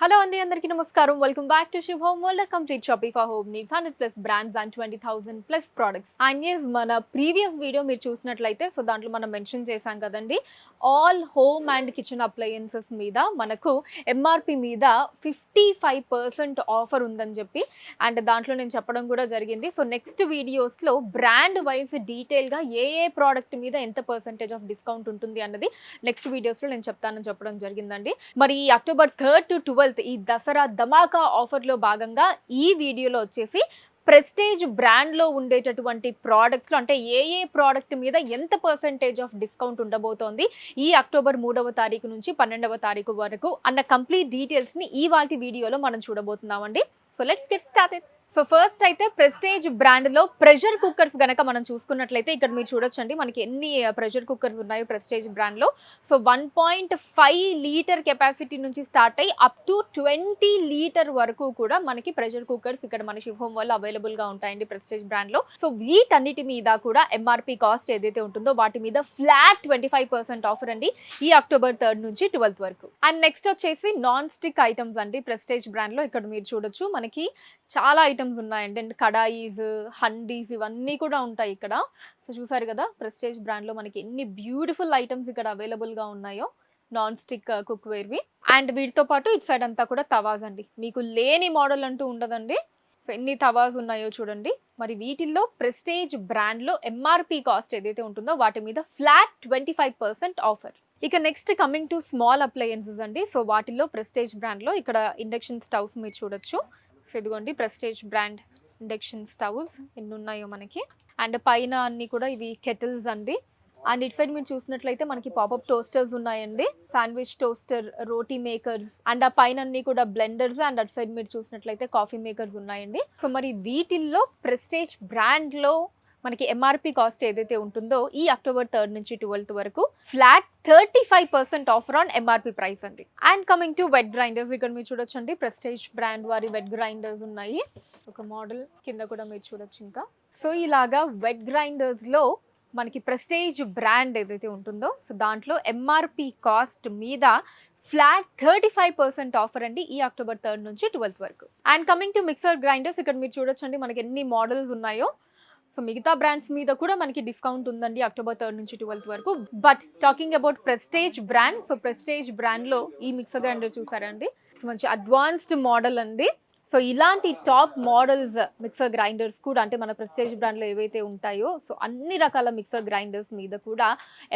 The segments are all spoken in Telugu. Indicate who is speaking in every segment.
Speaker 1: హలో అండి అందరికీ నమస్కారం welcome back to Shiv home world complete shopping for home needs 100+ brands and 20,000+ products and yes మన ప్రీవియస్ వీడియో మీరు చూసినట్లయితే సో దాంట్లో మనం మెన్షన్ చేశాం కదండి all home and kitchen appliances మీద మనకు ఎంఆర్పి మీద 55% ఆఫర్ ఉందని చెప్పి అండ్ దాంట్లో నేను చెప్పడం కూడా జరిగింది. సో నెక్స్ట్ వీడియోస్లో బ్రాండ్ వైజ్ డీటెయిల్గా ఏ ప్రోడక్ట్ మీద ఎంత పర్సెంటేజ్ ఆఫ్ డిస్కౌంట్ ఉంటుంది అన్నది నెక్స్ట్ వీడియోస్లో నేను చెప్తానని చెప్పడం జరిగిందండి. మరి అక్టోబర్ 3rd to 12th ఈ దసరా ధమాకా ఆఫర్లో భాగంగా ఈ వీడియోలో వచ్చేసి ప్రెస్టేజ్ బ్రాండ్లో ఉండేటటువంటి ప్రోడక్ట్స్లో అంటే ఏ ప్రోడక్ట్ మీద ఎంత పర్సెంటేజ్ ఆఫ్ డిస్కౌంట్ ఉండబోతోంది ఈ అక్టోబర్ 3వ తారీఖు నుంచి 12వ తారీఖు వరకు అన్న కంప్లీట్ డీటెయిల్స్ని ఈ వాటి వీడియోలో మనం చూడబోతున్నామండి. So let's get started. So first అయితే ప్రెస్టేజ్ బ్రాండ్లో ప్రెషర్ కుక్కర్స్ గనక మనం చూసుకున్నట్లయితే ఇక్కడ మీరు చూడొచ్చండి మనకి ఎన్ని ప్రెషర్ కుక్కర్స్ ఉన్నాయో ప్రెస్టేజ్ బ్రాండ్లో. సో 1.5 లీటర్ కెపాసిటీ నుంచి స్టార్ట్ అయ్యి అప్ టు 20 లీటర్ వరకు కూడా మనకి ప్రెషర్ కుక్కర్స్ ఇక్కడ మన శివ్ హోమ్ వల్ల అవైలబుల్గా ఉంటాయండి ప్రెస్టేజ్ బ్రాండ్లో. సో వీటన్నిటి మీద కూడా ఎంఆర్పి కాస్ట్ ఏదైతే ఉంటుందో వాటి మీద ఫ్లాట్ 25% ఆఫర్ అండి ఈ అక్టోబర్ 3rd నుంచి 12th వరకు. అండ్ నెక్స్ట్ వచ్చేసి నాన్ స్టిక్ ఐటమ్స్ అండి ప్రెస్టేజ్ బ్రాండ్లో. ఇక్కడ మీరు చూడొచ్చు మనకి చాలా ఐటమ్స్ ఉన్నాయండి అండ్ కడాయిస్, హండీస్ ఇవన్నీ కూడా ఉంటాయి ఇక్కడ. సో చూసారు కదా ప్రెస్టేజ్ బ్రాండ్లో మనకి ఎన్ని బ్యూటిఫుల్ ఐటమ్స్ ఇక్కడ అవైలబుల్గా ఉన్నాయో నాన్ స్టిక్ కుక్ వేర్వి. అండ్ వీటితో పాటు ఇటు సైడ్ అంతా కూడా తవాజ్ అండి, మీకు లేని మోడల్ అంటూ ఉండదండి. సో ఎన్ని తవాజ్ ఉన్నాయో చూడండి. మరి వీటిల్లో ప్రెస్టేజ్ బ్రాండ్లో ఎంఆర్పి కాస్ట్ ఏదైతే ఉంటుందో వాటి మీద ఫ్లాట్ 25% ఆఫర్. ఇక next coming to small appliances అండి. సో వాటిల్లో ప్రెస్టేజ్ బ్రాండ్లో ఇక్కడ ఇండక్షన్ స్టవ్స్ మీరు చూడొచ్చు. సో ఇదిగోండి ప్రెస్టేజ్ బ్రాండ్ ఇండక్షన్ స్టవ్స్ ఎన్ని ఉన్నాయో మనకి. అండ్ పైన అన్ని కూడా ఇవి కెటిల్స్ అండి. అండ్ ఇటు సైడ్ మీరు చూసినట్లయితే మనకి పాపప్ టోస్టర్స్ ఉన్నాయండి, sandwich toaster, roti makers and ఆ పైన అన్ని కూడా బ్లెండర్స్ అండ్ అటు సైడ్ మీరు చూసినట్లయితే కాఫీ మేకర్స్ ఉన్నాయండి. సో మరి వీటిల్లో ప్రెస్టేజ్ బ్రాండ్లో మనకి ఎంఆర్పి కాస్ట్ ఏదైతే ఉంటుందో ఈ అక్టోబర్ 3rd నుంచి 12th వరకు flat 35% offer on MRP price అండి. And coming to wet grinders, ఇక్కడ మీరు చూడొచ్చండి ప్రెస్టేజ్ బ్రాండ్ వారి వెట్ గ్రైండర్స్ ఉన్నాయి. ఒక మోడల్ కింద కూడా మీరు చూడొచ్చు ఇంకా. సో ఇలాగా వెట్ గ్రైండర్స్లో మనకి ప్రెస్టేజ్ బ్రాండ్ ఏదైతే ఉంటుందో సో దాంట్లో ఎంఆర్పి కాస్ట్ మీద ఫ్లాట్ 35% ఆఫర్ అండి ఈ అక్టోబర్ 3rd నుంచి 12th వరకు. And coming to mixer grinders, ఇక్కడ మీరు చూడొచ్చండి మనకి ఎన్ని మోడల్స్ ఉన్నాయో. సో మిగతా బ్రాండ్స్ మీద కూడా మనకి డిస్కౌంట్ ఉందండి అక్టోబర్ 3rd నుంచి 12th వరకు. But talking about prestige brand, so prestige బ్రాండ్లో ఈ మిక్సర్ గ్రైండర్ చూసారండి. సో మంచి అడ్వాన్స్డ్ మోడల్ అండి. సో ఇలాంటి టాప్ మోడల్స్ మిక్సర్ గ్రైండర్స్ కూడా అంటే మన ప్రెస్టేజ్ బ్రాండ్లో ఏవైతే ఉంటాయో సో అన్ని రకాల మిక్సర్ గ్రైండర్స్ మీద కూడా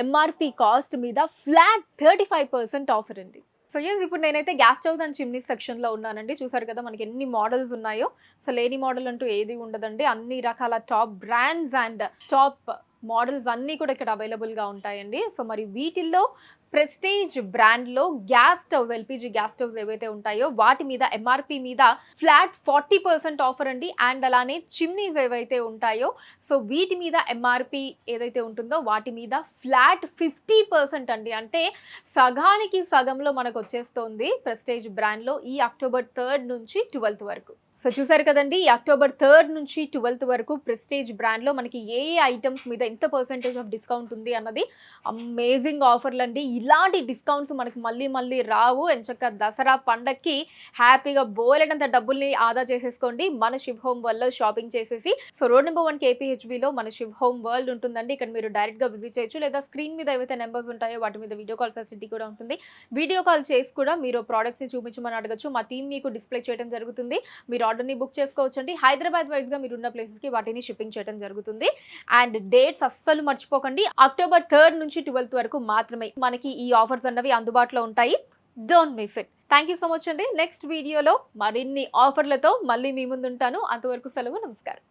Speaker 1: ఎంఆర్పి కాస్ట్ మీద ఫ్లాట్ 35% ఆఫర్ అండి. సో ఎస్ ఇప్పుడు నేనైతే గ్యాస్ స్టవ్స్ అండ్ చిమ్నీస్ సెక్షన్లో ఉన్నానండి. చూసారు కదా మనకి ఎన్ని మోడల్స్ ఉన్నాయో. సో లేని మోడల్ అంటూ ఏది ఉండదండి, అన్ని రకాల top brands and top models అన్నీ కూడా ఇక్కడ అవైలబుల్గా ఉంటాయండి. సో మరి వీటిల్లో ప్రెస్టేజ్ బ్రాండ్లో gas stoves, LPG gas stoves ఏవైతే ఉంటాయో వాటి మీద ఎంఆర్పి మీద ఫ్లాట్ 40% ఆఫర్ అండి. అండ్ అలానే చిమ్నీస్ ఏవైతే ఉంటాయో సో వీటి మీద ఎంఆర్పి ఏదైతే ఉంటుందో వాటి మీద ఫ్లాట్ 50% అండి. అంటే సగానికి సగంలో మనకు వచ్చేస్తోంది ప్రెస్టేజ్ బ్రాండ్లో ఈ అక్టోబర్ 3rd నుంచి 12th వరకు. సో చూసారు కదండి ఈ అక్టోబర్ 3rd నుంచి 12th వరకు ప్రెస్టేజ్ బ్రాండ్లో మనకి ఏ ఐటమ్స్ మీద ఎంత పర్సెంటేజ్ ఆఫ్ డిస్కౌంట్ ఉంది అన్నది అమేజింగ్ ఆఫర్లు అండి. ఇలాంటి డిస్కౌంట్స్ మనకి మళ్ళీ రావు. ఎంచక్క దసరా పండక్కి హ్యాపీగా బోలెడంత డబ్బుల్ని ఆదా చేసేసుకోండి మన శివ్ హోమ్ వరల్డ్ షాపింగ్ చేసేసి. సో రోడ్ నెంబర్ 1 KPHBలో మన శివ్ హోమ్ వరల్డ్ ఉంటుందండి. ఇక్కడ మీరు డైరెక్ట్గా విజిట్ చేయొచ్చు, లేదా స్క్రీన్ మీద ఏవైతే నెంబర్స్ ఉంటాయో వాటి మీద వీడియో కాల్ ఫెసిలిటీ కూడా ఉంటుంది. వీడియో కాల్ చేసి కూడా మీరు ప్రోడక్ట్స్ని చూపించమని అడగచ్చు, మా టీం మీకు డిస్ప్లే చేయడం జరుగుతుంది. మీరు ఆర్డర్ని బుక్ చేసుకోవచ్చండి. హైదరాబాద్ వైజ్గా మీరు ఉన్న ప్లేసెస్కి వాటిని షిప్పింగ్ చేయడం జరుగుతుంది. అండ్ డేట్స్ అస్సలు మర్చిపోకండి, అక్టోబర్ 3rd నుంచి 12th వరకు మాత్రమే మనకి ఈ ఆఫర్స్ అన్నవి అందుబాటులో ఉంటాయి. Don't miss it. Thank you so much అండి. నెక్స్ట్ వీడియోలో మరిన్ని ఆఫర్లతో మళ్ళీ మీ ముందు ఉంటాను. అంతవరకు సెలవు, నమస్కారం.